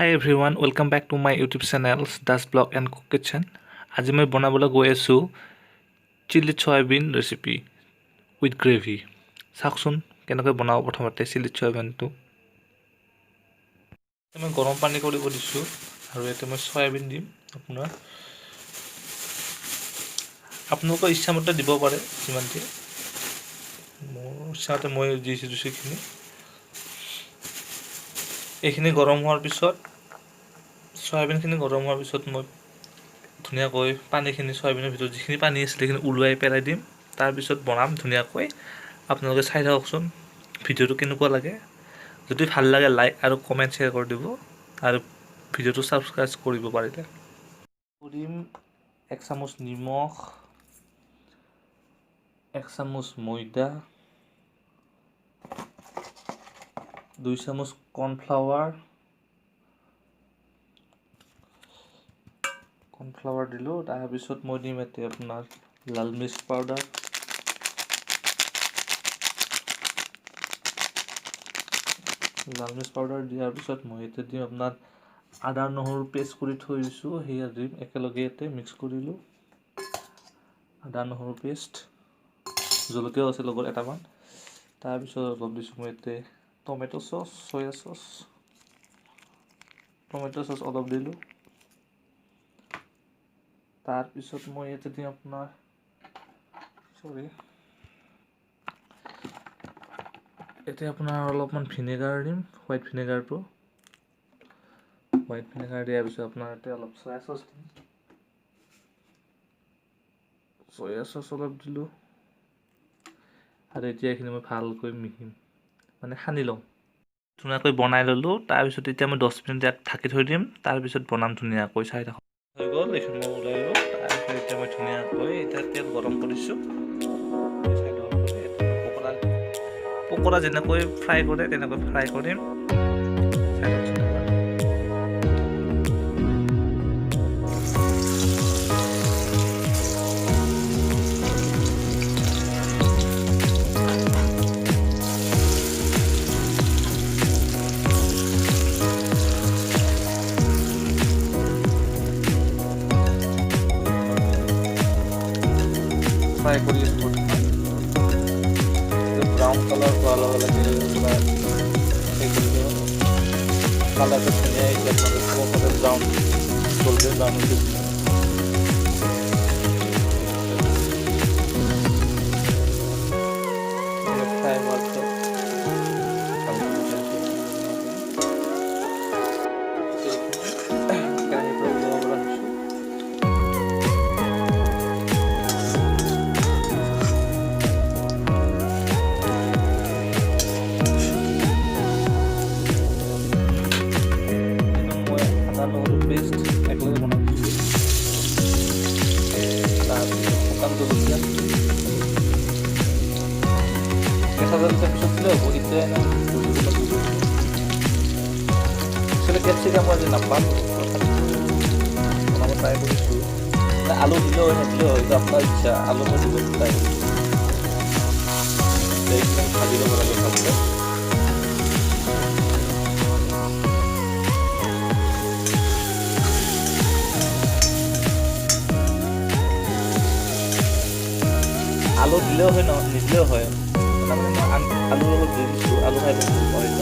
Hi everyone, welcome back to my YouTube channel Das Blog and Cook Kitchen. আজি মই বনাবলৈ গৈ আছো chilli soyabean recipe with gravy. চাওকচোন কেনেকৈ বনাও। প্ৰথমতে চিলি সয়াবিনটো মই গৰম পানী কৰিব দিছো আৰু এতে মই সয়াবিন দিম। আপোনালোকৰ ইচ্ছামতে দিব পাৰে যিমান দিয়ে। মোৰ ইচ্ছাতে মই দিছিলো সেইখিনি। এইখিনি গৰম হোৱাৰ পিছত সয়াবিনখিনি গৰম হোৱাৰ পিছত মই ধুনীয়াকৈ পানীখিনি সয়াবিনৰ ভিতৰত যিখিনি পানী আছিল সেইখিনি উলুৱাই পেলাই দিম। তাৰপিছত বনাম ধুনীয়াকৈ। আপোনালোকে চাই থাককচোন ভিডিঅ'টো কেনেকুৱা লাগে। যদি ভাল লাগে লাইক আৰু কমেণ্ট শ্বেয়াৰ কৰি দিব আৰু ভিডিঅ'টো ছাবস্ক্ৰাইব কৰিব পাৰিলে। কৰিম 1 চামুচ নিমখ, 1 চামুচ ময়দা, 2 চামুচ কৰ্ণফ্লাৱাৰ দিলোঁ। তাৰপিছত মই দিম এতিয়া আপোনাৰ লাল মিৰ্চ পাউডাৰ, দিয়াৰ পিছত মই এতিয়া দিম আপোনাৰ আদা নহৰু পেষ্ট কৰি থৈ দিছোঁ, সেয়া দিম একেলগে ইয়াতে মিক্স কৰিলোঁ। আদা নহৰু পেষ্ট, জলকীয়াও আছে লগত এটামান। তাৰপিছত অলপ দিছোঁ মই ইয়াতে টমেটো চচ, চয়া চচ, অলপ দিলোঁ। তাৰপিছত মই ইয়াতে দিম আপোনাৰ অলপমান ভিনেগাৰ দিম, হোৱাইট ভিনেগাৰটো। দিয়াৰ পিছত আপোনাৰ ইয়াতে অলপ চয়া চচ দিম, অলপ দিলোঁ। আৰু এতিয়া এইখিনি মই ভালকৈ সানি লওঁ। ধুনীয়াকৈ বনাই ল'লোঁ। তাৰপিছত এতিয়া মই 10 মিনিট ইয়াত ঢাকি থৈ দিম। তাৰপিছত বনাম ধুনীয়াকৈ। চাই থাকক। হৈ গ'ল, এইখিনি মই ওলাই ল'লোঁ। তাৰপিছত এতিয়া মই ধুনীয়াকৈ তেল গৰম কৰিছোঁ। পকৰা যেনেকৈ ফ্ৰাই কৰে তেনেকৈ ফ্ৰাই কৰিম। ফ্ৰাই কৰি আছোঁ। ব্ৰাউন কালাৰ হোৱাৰ লগে লগে পুৰা কালাৰটো ধুনীয়া আহিছে। ব্ৰাউন গল্ডেন ব্ৰাউন হৈছে। ফ্ৰাই হোৱাৰ পিছত কেপচিকাম মই নাপাম বনাব ট্ৰাই কৰিছোঁ। আলু দিলেও হয় নিদিলেও হয়, এইটো আপোনাৰ ইচ্ছা। আলু মই দিব ট্ৰাই কৰিছোঁ। ভাজি ল'ব লাগে ভালকৈ। আলু দিলেও হয় নিদিলেও হয়। তাৰমানে মই আলুৰ লগত দি দিছোঁ। আলু খাই ভাল পাওঁ।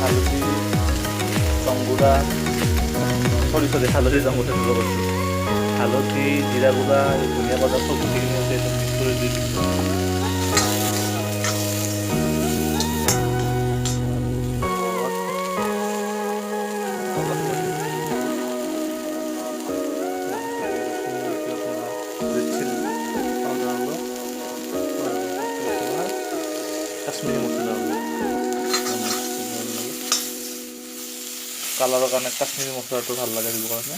হালধি জংগুৰা হালধি জংগুৰা দিব কৈছোঁ হালধি জিৰা গুড়া ধনিয়া পাউডাৰ চব গোটেইখিনি আছে এইটো মিক্স কৰি দি দিছোঁ কাশ্মীৰী মছলা কালাৰৰ কাৰণে কাশ্মীৰী মছলাটো ভাল লাগে দিব কাৰণে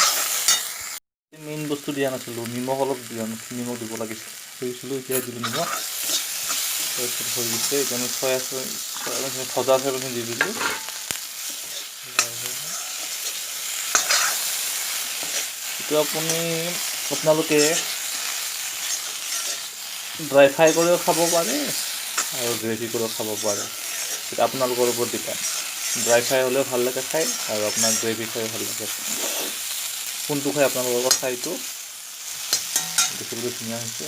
মেইন বস্তু দিয়া নাছিলোঁ নিমখ অলপ নিমখ দিব লাগিছিল কৰিছিলোঁ এতিয়া দিলোঁ নিমখ তাৰপিছত হৈ গৈছে এইকাৰণে চয়াবিন ভজা চয়াবিনখিনি দি দিলোঁ এইটো আপোনালোকে ড্ৰাই ফ্ৰাই কৰিও খাব পাৰে আৰু গ্ৰেভি কৰিও খাব পাৰে সেইটো আপোনালোকৰ ওপৰত ডিপেণ্ড ড্ৰাই ফ্ৰাই হ'লেও ভাল লাগে খাই আৰু আপোনাৰ গ্ৰেভি খাইও ভাল লাগে কোনটো খাই আপোনালোকৰ কথা এইটো দেখিবলৈ ধুনীয়া হৈছে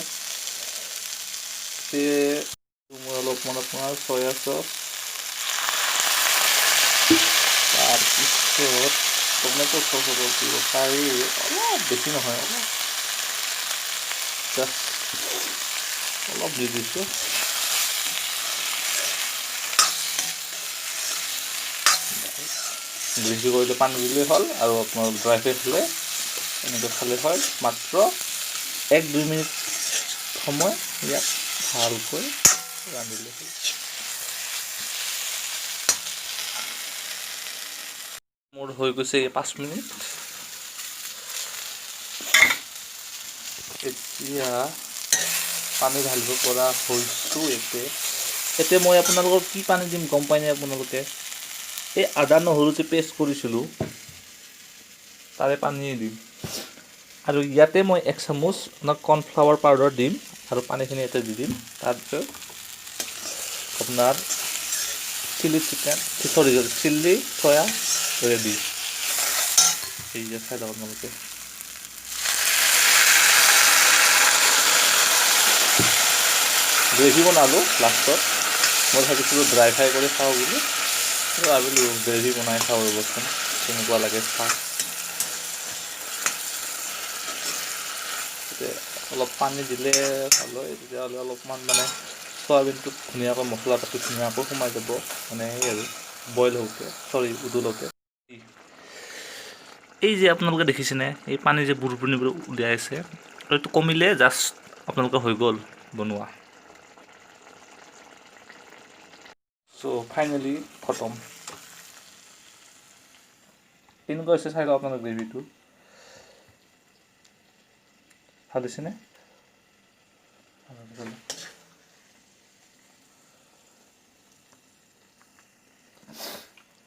মই অলপমান আপোনাৰ চয়া চচ তাৰপিছত টমেটো চচ অলপ দিব পাৰি অলপ বেছি নহয় অলপ দি দিছোঁ গ্ৰেভি কৰিলে পানী দিলেই হ'ল আৰু আপোনাৰ ড্ৰাই ফ্ৰাই খালে এনেকৈ খালে হয় মাত্ৰ 1-2 মিনিট সময় ইয়াক ভালকৈ ৰান্ধিলে হ'ল মোৰ হৈ গৈছে 5 মিনিট এতিয়া পানী ঢালিব পৰা হৈছোঁ এতিয়া মই আপোনালোকক কি পানী দিম গম পায়নে আপোনালোকে এই আদা নহৰু যে পেষ্ট কৰিছিলোঁ তাৰে পানীয়ে দিম আৰু ইয়াতে মই 1 চামুচ আপোনাক কৰ্ণফ্লাৱাৰ পাউডাৰ দিম আৰু পানীখিনি ইয়াতে দি দিম তাৰপিছত আপোনাৰ চিলি চয়া ৰেডি এই যে খাই লওক আপোনালোকে গ্ৰেভি বনালোঁ লাষ্টত মই ভাবিছিলোঁ ড্ৰাই ফ্ৰাই কৰি খাওঁ বুলি আৰু ভাবিলোঁ গ্ৰেভি বনাই খাওঁ ৰ'বচোন কেনেকুৱা লাগে খাওঁ অলপ পানী দিলে ভাল হয় তেতিয়াহ'লে অলপমান মানে চয়াবিনটোত ধুনীয়াকৈ মছলা পাতি ধুনীয়াকৈ সোমাই যাব মানে সেই আৰু বইল উতলোতে এই যে আপোনালোকে দেখিছেনে এই পানী যে বুৰবুৰণিবোৰ উলিয়াই আছে এইটো কমিলে জাষ্ট আপোনালোকে হৈ গ'ল বনোৱা চ' ফাইনেলি খতম কেনেকুৱা হৈছে চাই লওক আপোনালোকে গ্ৰেভিটো ভাল হৈছেনে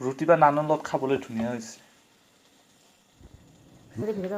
ৰুটি বা নানৰ লগত খাবলৈ ধুনীয়া হৈছে